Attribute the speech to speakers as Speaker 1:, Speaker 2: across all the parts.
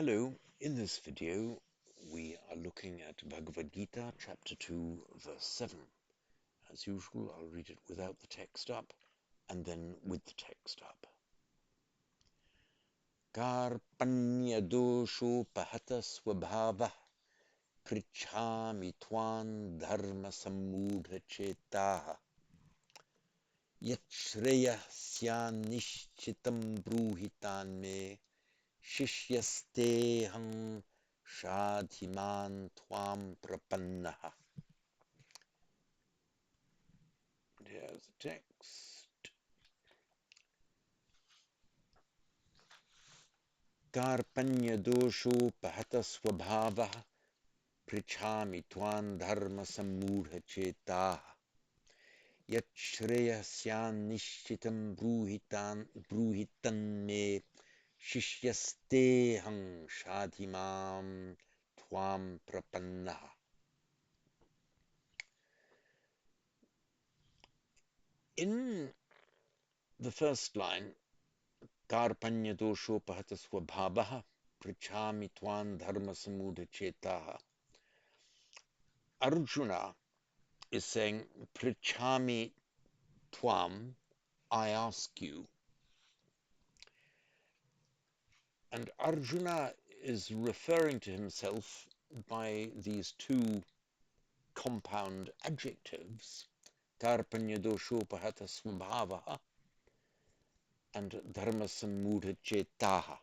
Speaker 1: Hello, in this video we are looking at Bhagavad Gita Chapter 2 verse 7. As usual, I'll read it without the text up and then with the text up. Karpanya dosho pahata swabhava prichhami twan dharma sammudha chetaha yachreya syan nishchitam bruhitan me Shishyasteham shadhiman twam prapannaha. Here's the text. Karpanya dosho pahata swabhavaha prichhami twan dharma sammudha chetaha yachreyasyan nishchitam bruhitan me Shishyasteham shadhimam twam prapannaha. In the first line, Karpanya dosho pahata swabhavaha prichhami twan dharma sammudha chetaha. Arjuna is saying, Prichhami tvam, I ask you. And Arjuna is referring to himself by these two compound adjectives, Karpanya dosho pahata swabhavaha and dharma sammudha chetaha.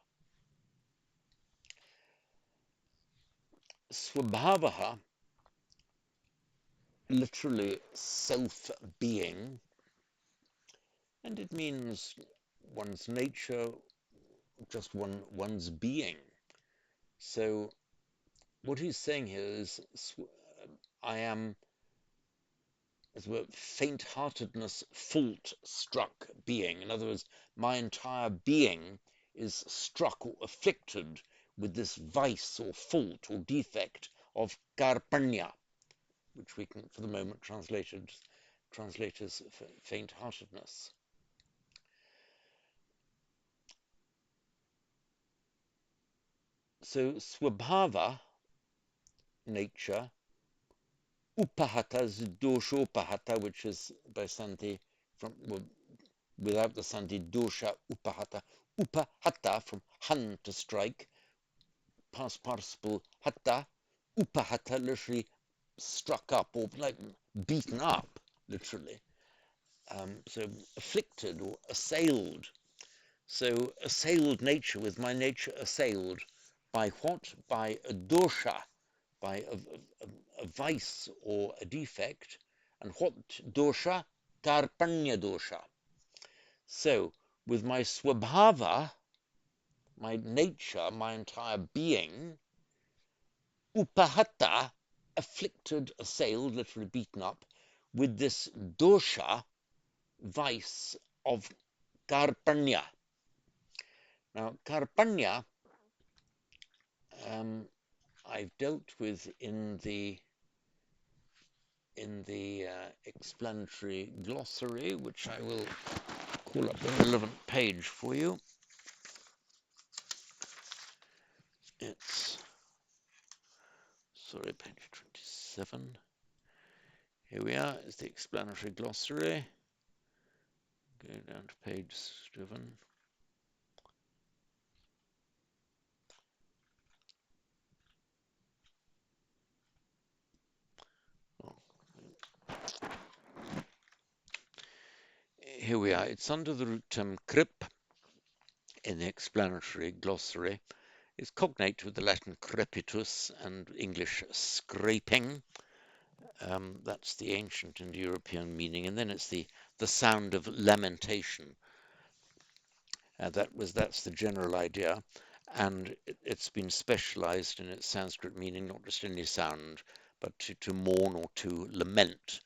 Speaker 1: Swabhavaha, literally self-being, and it means one's nature, just one's being. So what he's saying here is, I am, as it were, faint-heartedness, fault-struck being. In other words, my entire being is struck or afflicted with this vice or fault or defect of karpanya, which we can, for the moment, translate as faint-heartedness. So swabhava, nature, upahata is doshopahata, which is by sandhi, without the sandhi, dosha upahata. Upahata, from han, to strike, past participle hatta, upahata, literally struck up or like beaten up, literally. So afflicted or assailed. So assailed nature, with my nature assailed by what? By a dosha, by a vice or a defect. And what dosha? Karpanya dosha. So with my swabhava, my nature, my entire being, upahata, afflicted, assailed, literally beaten up, with this dosha, vice of karpanya. Now, karpanya, I've dealt with in the explanatory glossary, which I will call up the relevant page for you. It's, sorry, page 27. Here we are, is the explanatory glossary. Go down to page 7. Here we are. It's under the root term crip in the explanatory glossary. It's cognate with the Latin crepitus and English scraping. That's the ancient and European meaning. And then it's the sound of lamentation. That's the general idea. And it's been specialized in its Sanskrit meaning, not just any sound, but to mourn or to lament.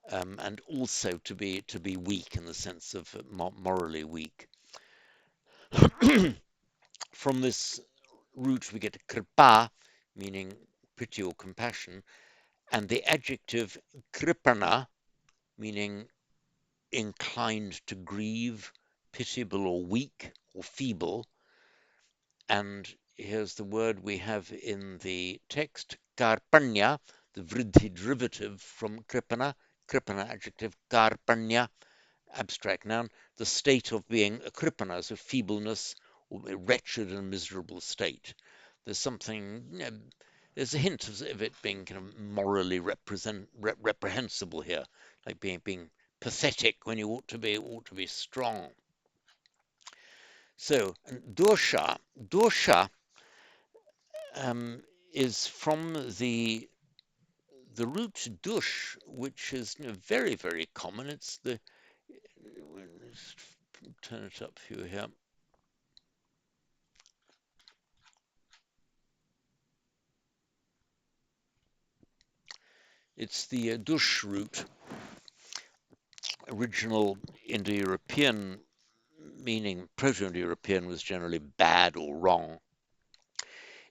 Speaker 1: And also to be weak, in the sense of morally weak. From this root we get kripa, meaning pity or compassion, and the adjective kripana, meaning inclined to grieve, pitiable or weak or feeble. And here's the word we have in the text, karpanya, the vriddhi derivative from kripana, kripana adjective, karpanya, abstract noun, the state of being a kripana, so feebleness, or a wretched and miserable state. There's something, there's a hint of it being kind of morally reprehensible here, like being pathetic when you ought to be strong. So dosha is from the root dush, which is very, very common. It's the, let's turn it up for you here. It's the dush root, original Indo-European meaning. Proto-Indo-European was generally bad or wrong.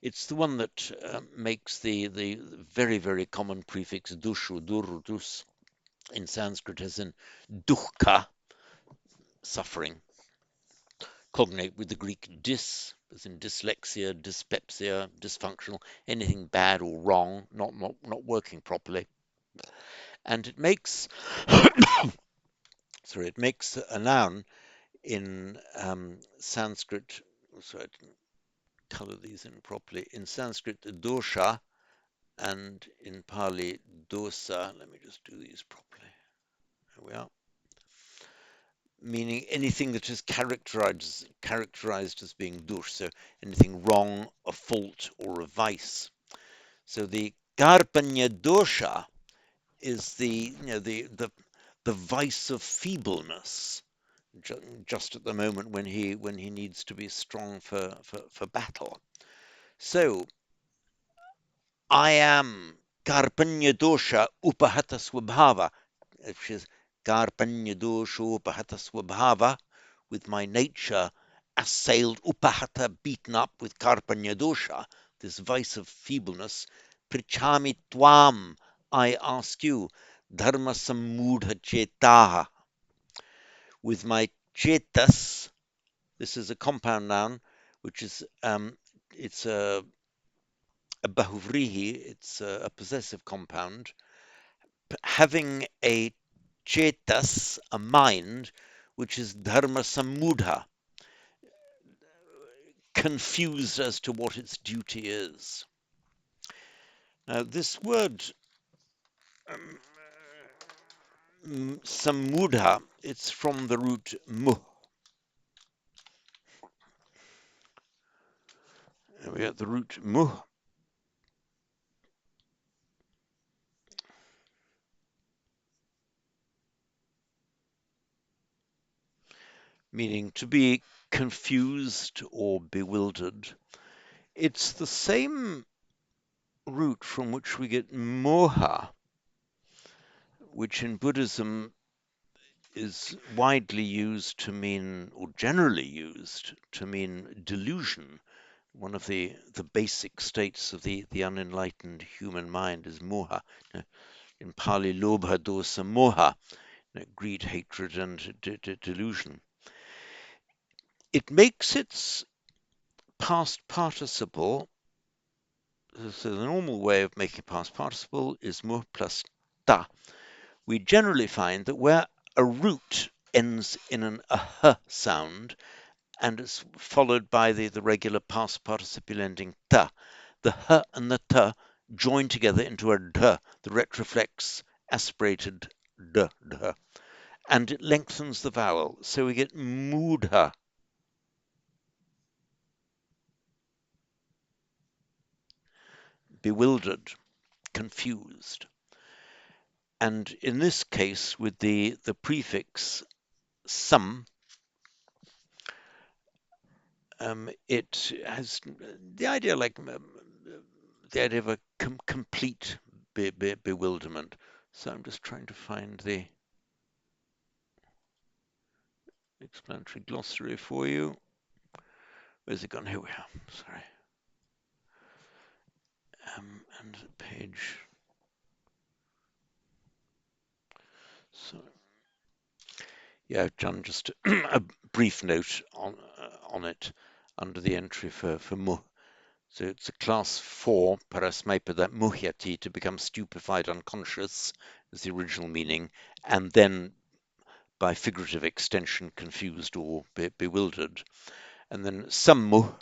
Speaker 1: It's the one that makes the very, very common prefix dush or dur, dus in Sanskrit as in dukkha, suffering. Cognate with the Greek dys, as in dyslexia, dyspepsia, dysfunctional, anything bad or wrong, not working properly. And it makes sorry, it makes a noun in Sanskrit. Sorry, I didn't color these in properly. In Sanskrit, dosha, and in Pali, dosa. Let me just do these properly. There we are. Meaning anything that is characterized as being dush, so anything wrong, a fault, or a vice. So the karpanya dosha is the vice of feebleness, just at the moment when he needs to be strong for battle. So I am karpanya dosha upahata swabhava, which is karpanya dosha upahata swabhava, with my nature assailed, upahata, beaten up with karpanya dosha, this vice of feebleness. Prichami tvam, I ask you, dharma sammudha chetaha, with my chetas. This is a compound noun, which is it's a bahuvrihi, it's a possessive compound, having a chetas, a mind, which is dharma sammudha, confused as to what its duty is. Now, this word sammudha, it's from the root muh. And we have the root muh, meaning to be confused or bewildered. It's the same root from which we get moha, which in Buddhism is widely used to mean, or generally used to mean, delusion. One of the basic states of the unenlightened human mind is moha. In Pali, lobha, dosa, moha, greed, hatred, and delusion. It makes its past participle, so the normal way of making past participle is mu plus ta. We generally find that where a root ends in an ah sound and it's followed by the regular past participle ending ta, the h and the t join together into a d, the retroflex aspirated d, and it lengthens the vowel. So we get mudha. Bewildered, confused. And in this case, with the prefix some, it has the idea the idea of a complete bewilderment. So I'm just trying to find the explanatory glossary for you. Where's it gone? Here we are. Sorry. And the page. So yeah, I've done just a brief note on it under the entry for mu. So it's a class 4, parasmaipada muhyati, to become stupefied, unconscious, is the original meaning, and then by figurative extension, confused or bewildered. And then sammu,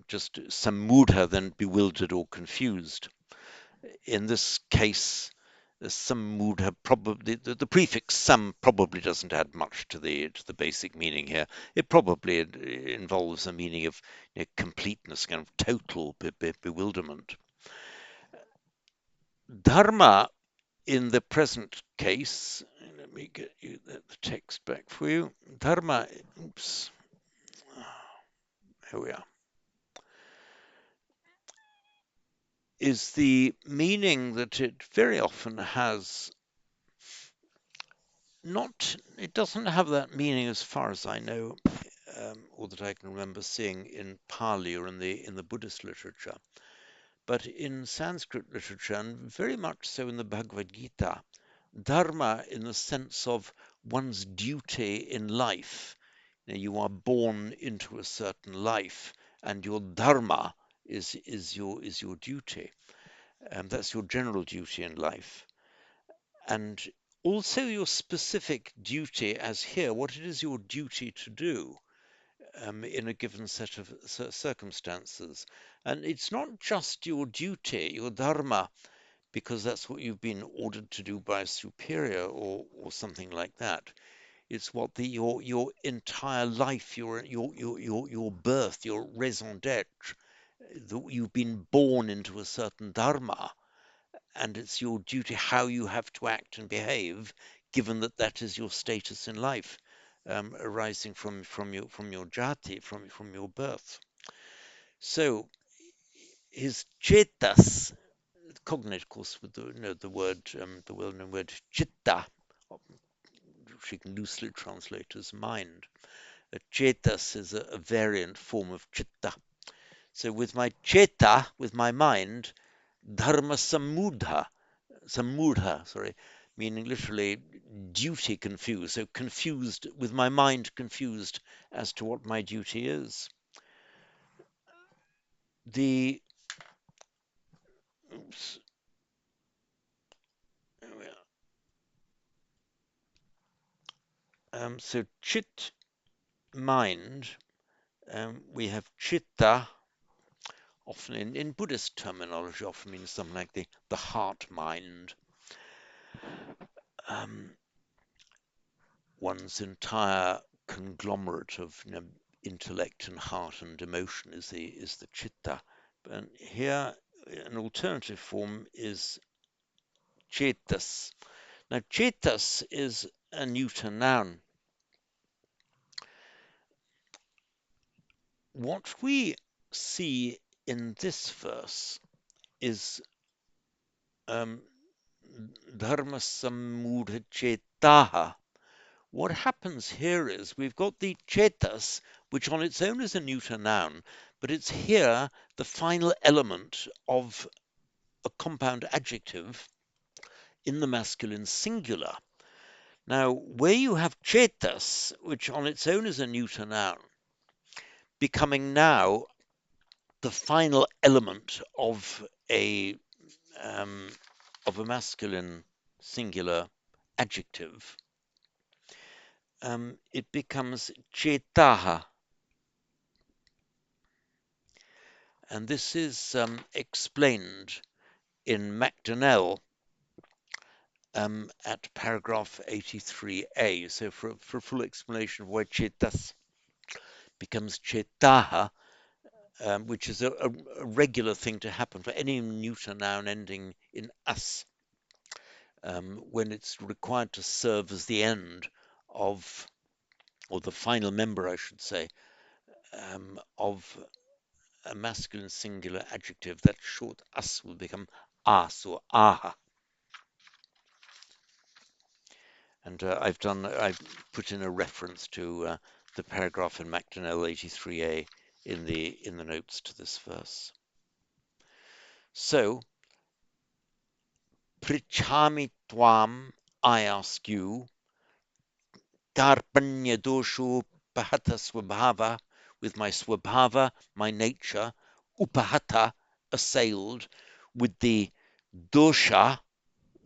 Speaker 1: just sammudha, then bewildered or confused. In this case, sammudha probably the prefix sam probably doesn't add much to the basic meaning here. It probably involves a meaning of completeness, kind of total bewilderment. Dharma in the present case, let me get you the text back for you. Dharma, oops, here we are, is the meaning that it very often has not, it doesn't have that meaning as far as I know, or that I can remember seeing in Pali or in the Buddhist literature, but in Sanskrit literature, and very much so in the Bhagavad Gita, dharma in the sense of one's duty in life. You are born into a certain life, and your dharma is your duty. That's your general duty in life. And also your specific duty, as here, what it is your duty to do in a given set of circumstances. And it's not just your duty, your dharma, because that's what you've been ordered to do by a superior or something like that. It's what your entire life, your birth, your raison d'être, that you've been born into a certain dharma, and it's your duty how you have to act and behave, given that that is your status in life, arising from your jati, from your birth. So his chetas, cognate, of course, with the word, the well-known word chitta, which you can loosely translate as mind. Chetas is a variant form of chitta. So with my cheta, with my mind, dharma samudha, sorry, meaning literally duty confused. So confused, with my mind confused as to what my duty is. The, oops, there we are. So chit, mind, we have chitta, often in Buddhist terminology, often means something like the heart mind. One's entire conglomerate of intellect and heart and emotion is the chitta. And here, an alternative form is chetas. Now, chetas is a neuter noun. What we see in this verse is dharma samudha chetaha. What happens here is we've got the chetas, which on its own is a neuter noun, but it's here the final element of a compound adjective in the masculine singular. Now, where you have chetas, which on its own is a neuter noun, becoming now the final element um, of a masculine singular adjective, it becomes chetaha. And this is explained in MacDonnell at paragraph 83a. So for a full explanation of why chetas becomes chetaha, which is a regular thing to happen for any neuter noun ending in as, when it's required to serve as the end of, or the final member, I should say, of a masculine singular adjective. That short as will become as or aha. And I've put in a reference to the paragraph in MacDonnell 83a in the notes to this verse. So, prichami tvam, I ask you, karpanya dosho pahata swabhava, with my swabhava, my nature, upahata, assailed, with the dosha,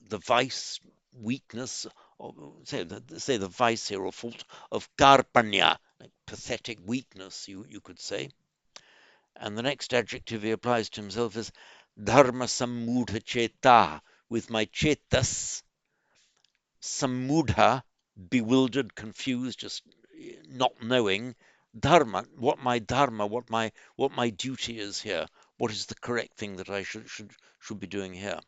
Speaker 1: the vice, weakness, or say the vice here or fault of karpanya, like pathetic weakness, you could say. And the next adjective he applies to himself is dharma sammudha cheta, with my chetas, sammudha, bewildered, confused, just not knowing, dharma, what my duty is here, what is the correct thing that I should be doing here.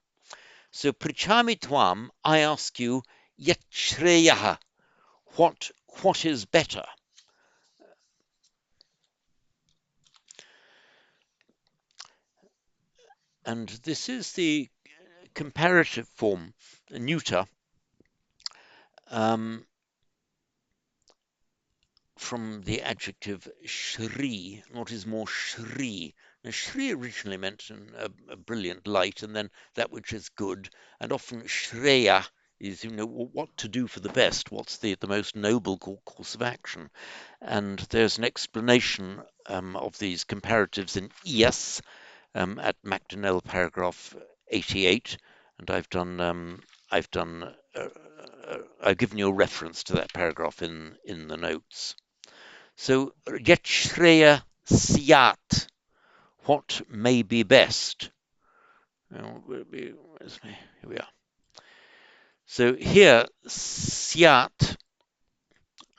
Speaker 1: So prichami tvam, I ask you, yet shreyaha, what is better? And this is the comparative form, neuter, um, from the adjective shri. What is more shri? Now, shri originally meant a brilliant light, and then that which is good. And often shreya is, what to do for the best. What's the most noble course of action? And there's an explanation of these comparatives in ES at Macdonnell paragraph 88, and I've given you a reference to that paragraph in the notes. So yet shreya syat, what may be best? Here we are. So here syat,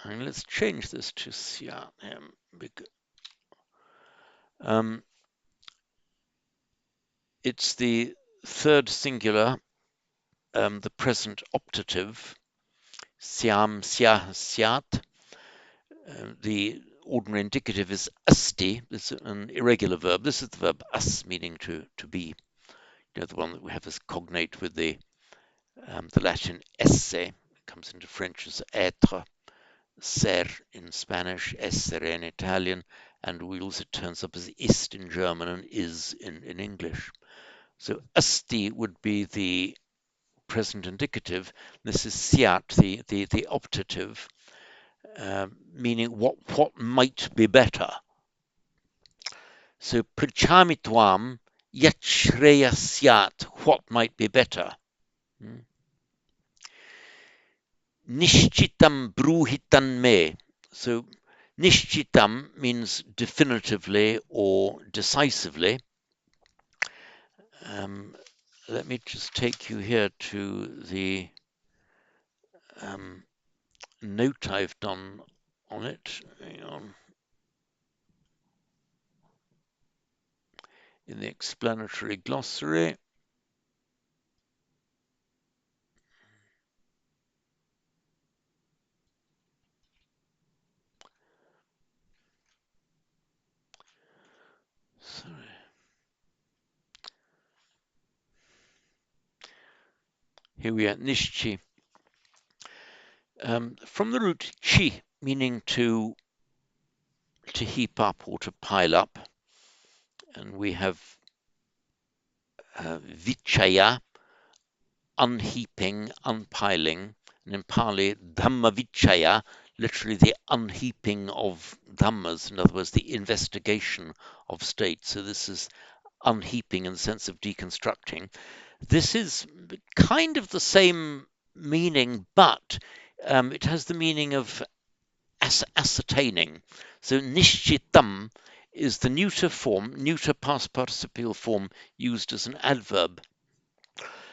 Speaker 1: and let's change this to syat. Um, it's the third singular, the present optative, syam, syah, syat. The ordinary indicative is asti. This is an irregular verb. This is the verb as, meaning to be. The one that we have as cognate with the Latin esse. It comes into French as être, ser in Spanish, essere in Italian, and it turns up as ist in German and is in English. So asti would be the present indicative. This is siat, the optative, meaning what might be better. So prichami tvam yet shreya syat, what might be better. Nishchitam bruhitan me. So nishchitam means definitively or decisively. Let me just take you here to the note I've done on it. Hang on. In the explanatory glossary. Sorry. Here we are, nishchi. From the root chi, meaning to heap up or to pile up, and we have vichaya, unheaping, unpiling, and in Pali, Dhammavichaya, literally the unheaping of Dhammas, in other words, the investigation of state. So this is unheaping in the sense of deconstructing. This is kind of the same meaning, but it has the meaning of ascertaining. So nishchitam is the neuter past participial form used as an adverb.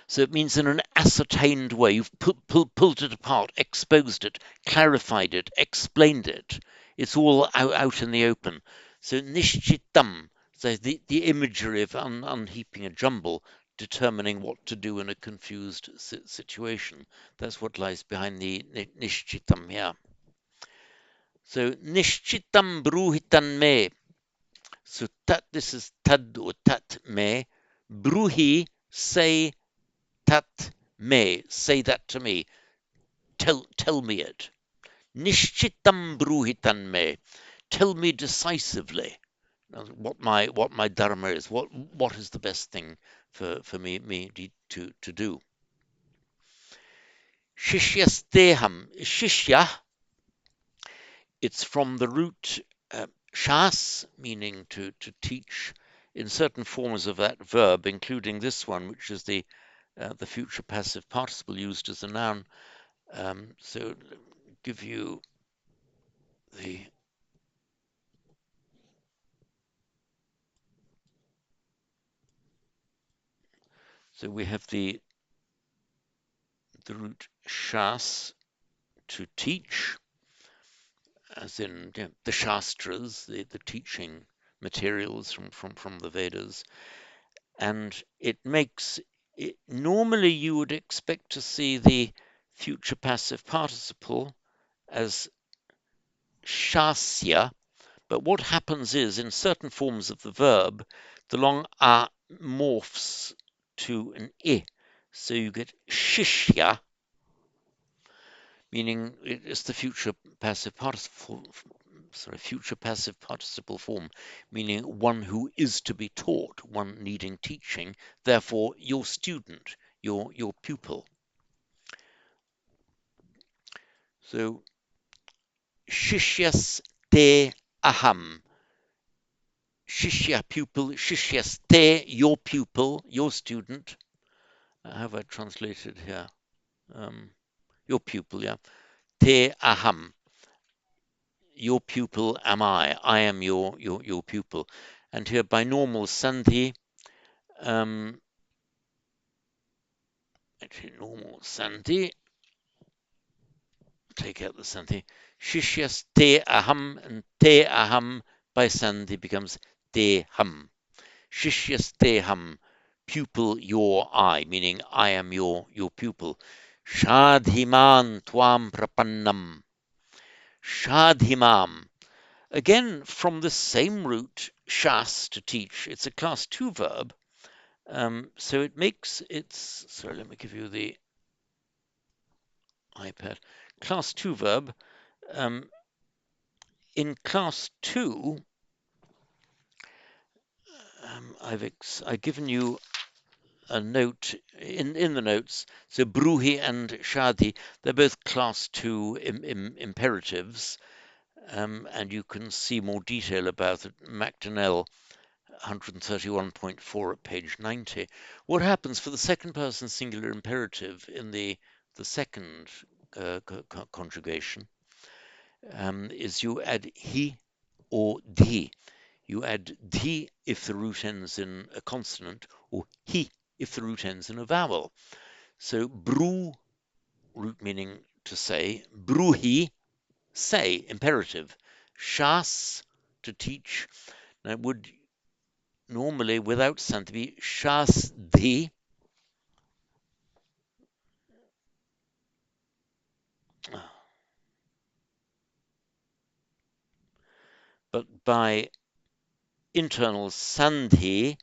Speaker 1: So it means in an ascertained way, you've pulled it apart, exposed it, clarified it, explained it. It's all out in the open. So nishchitam, so the imagery of unheaping a jumble, determining what to do in a confused situation. That's what lies behind the nishchitam here. So nishchitam bruhitan me. So this is tad or tat me. Bruhi, say tat me, say that to me. Tell me it. Nishchitam bruhitan me. Tell me decisively what my dharma is. What is the best thing for me to do. Shishyasteham. Shishya, it's from the root shas, meaning to teach, in certain forms of that verb, including this one, which is the future passive participle used as a noun. So let me give you the so we have the root shas, to teach, as in the Shastras, the teaching materials from the Vedas, and it makes it, normally you would expect to see the future passive participle as shasya, but what happens is in certain forms of the verb, the long a morphs to an I, so you get shishya, meaning it's the future passive participle, future passive participle form, meaning one who is to be taught, one needing teaching, therefore your student, your pupil. So shishyas te aham, shishya pupil, shishyas te your pupil, your student. How have I translated here? Your pupil, yeah. Te aham, your pupil am I am your pupil. And here by normal sandhi, actually normal sandhi, take out the sandhi, shishyas te aham, and te aham by sandhi becomes te ham. Shishyas te ham, pupil your I, meaning I am your pupil. Shadhiman twam prapannam. Shadhimam. Again, from the same root, shas, to teach, it's a class 2 verb. So it makes its, sorry, let me give you the iPad. Class 2 verb. Um, in class 2, I've given you a note in the notes. So bruhi and shadi, they're both class 2 imperatives. And you can see more detail about it. MacDonnell 131.4 at page 90. What happens for the second person singular imperative in the second conjugation is you add he or di. You add di if the root ends in a consonant, or he if the root ends in a vowel. So bru, root meaning to say, bruhi, say, imperative. Shas, to teach. Now it would normally, without san, to be shasdi, but by internal sandhi,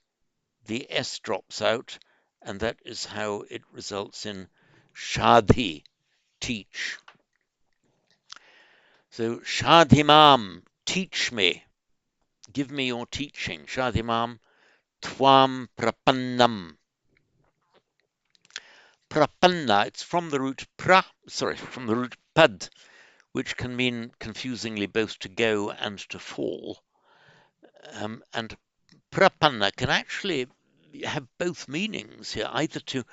Speaker 1: the S drops out, and that is how it results in shadhi, teach. So shadhimam, teach me, give me your teaching. Shadhimam, twam prapannam. Prapanna, it's from the root from the root pad, which can mean confusingly both to go and to fall. And prapanna can actually have both meanings here, either to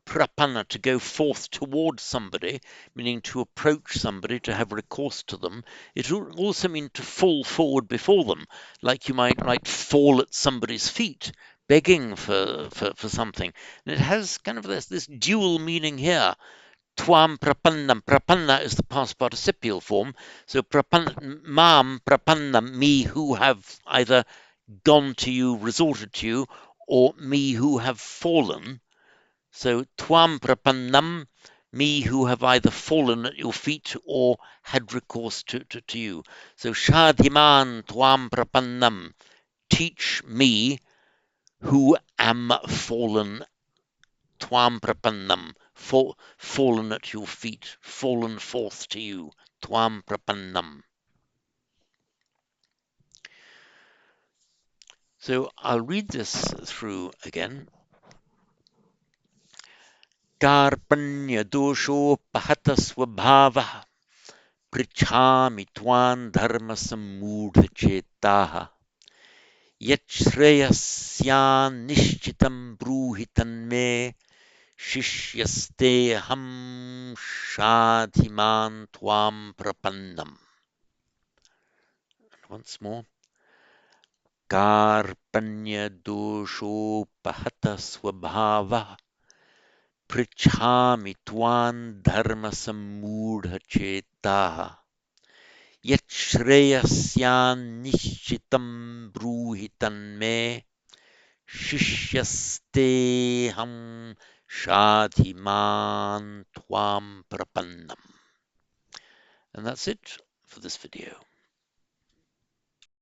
Speaker 1: prapanna, to go forth towards somebody, meaning to approach somebody, to have recourse to them. It also means to fall forward before them, like you might fall at somebody's feet, begging for something. And it has kind of this dual meaning here. Twam prapannam. Prapanna is the past participial form. So mam prapannam, me who have either gone to you, resorted to you, or me who have fallen. So twam prapannam, me who have either fallen at your feet or had recourse to you. So shadhiman twam prapannam, teach me who am fallen, twam prapannam, fallen at your feet, fallen forth to you, twam prapannam. So I'll read this through again. कार्पण्यदोषोपहतस्वभावः पृच्छामि त्वां धर्मसम्मूढचेताः Yachreyasyan nishchitam bruhi tanme shishyasteham shadhiman twam prapannam. Once more. Karpanya doshopahata swabhava Prichhami twan dharma sammudha chetaha Yachreyasyan nishchitam bruhi tanme Shishyasteham shadhiman twam prapannam. And that's it for this video.